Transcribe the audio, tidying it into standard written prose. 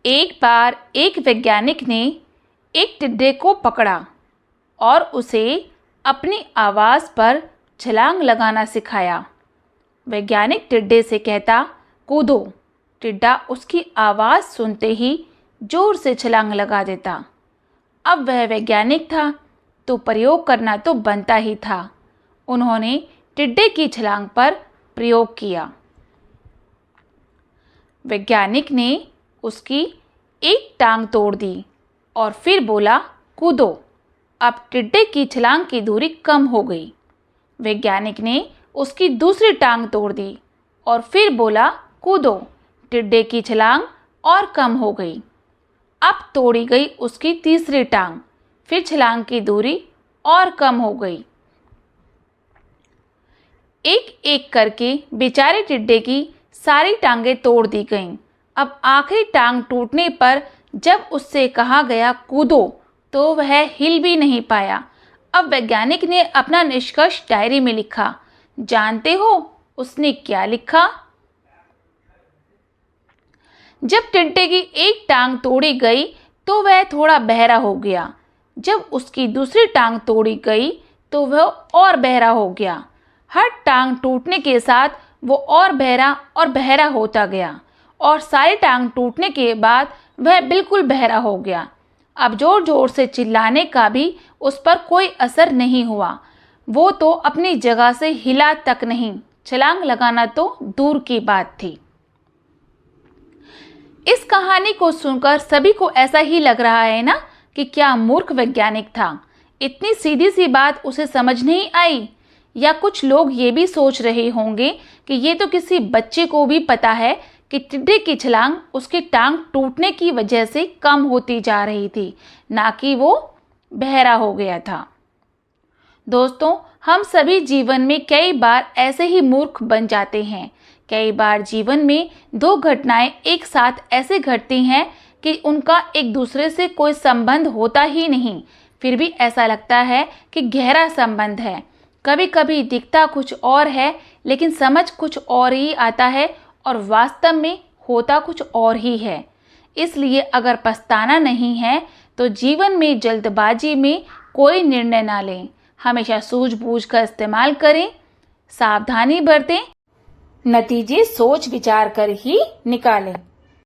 एक बार एक वैज्ञानिक ने एक टिड्डे को पकड़ा और उसे अपनी आवाज़ पर छलांग लगाना सिखाया। वैज्ञानिक टिड्डे से कहता, कूदो। टिड्डा उसकी आवाज़ सुनते ही जोर से छलांग लगा देता। अब वह वैज्ञानिक था तो प्रयोग करना तो बनता ही था। उन्होंने टिड्डे की छलांग पर प्रयोग किया। वैज्ञानिक ने उसकी एक टांग तोड़ दी और फिर बोला, कूदो। अब टिड्डे की छलांग की दूरी कम हो गई। वैज्ञानिक ने उसकी दूसरी टांग तोड़ दी और फिर बोला, कूदो। टिड्डे की छलांग और कम हो गई। अब तोड़ी गई उसकी तीसरी टांग, फिर छलांग की दूरी और कम हो गई। एक एक करके बेचारे टिड्डे की सारी टांगें तोड़ दी गईं। अब आखिरी टांग टूटने पर जब उससे कहा गया कूदो तो वह हिल भी नहीं पाया। अब वैज्ञानिक ने अपना निष्कर्ष डायरी में लिखा। जानते हो उसने क्या लिखा? जब टिड्डे की एक टांग तोड़ी गई तो वह थोड़ा बहरा हो गया। जब उसकी दूसरी टांग तोड़ी गई तो वह और बहरा हो गया। हर टांग टूटने के साथ वो और बहरा होता गया और सारी टांग टूटने के बाद वह बिल्कुल बहरा हो गया। अब जोर जोर से चिल्लाने का भी उस पर कोई असर नहीं हुआ। वो तो अपनी जगह से हिला तक नहीं, छलांग लगाना तो दूर की बात थी। इस कहानी को सुनकर सभी को ऐसा ही लग रहा है ना कि क्या मूर्ख वैज्ञानिक था। इतनी सीधी सी बात उसे समझ नहीं आई। या कुछ लोग ये भी सोच रहे होंगे कि ये तो किसी बच्चे को भी पता है कि टिड्डे की छलांग उसकी टांग टूटने की वजह से कम होती जा रही थी, ना कि वो बहरा हो गया था। दोस्तों, हम सभी जीवन में कई बार ऐसे ही मूर्ख बन जाते हैं। कई बार जीवन में दो घटनाएं एक साथ ऐसे घटती हैं कि उनका एक दूसरे से कोई संबंध होता ही नहीं, फिर भी ऐसा लगता है कि गहरा संबंध है। कभी कभी दिखता कुछ और है लेकिन समझ कुछ और ही आता है और वास्तव में होता कुछ और ही है। इसलिए अगर पछताना नहीं है तो जीवन में जल्दबाजी में कोई निर्णय ना लें। हमेशा सूझबूझ का इस्तेमाल करें, सावधानी बरतें, नतीजे सोच विचार कर ही निकालें।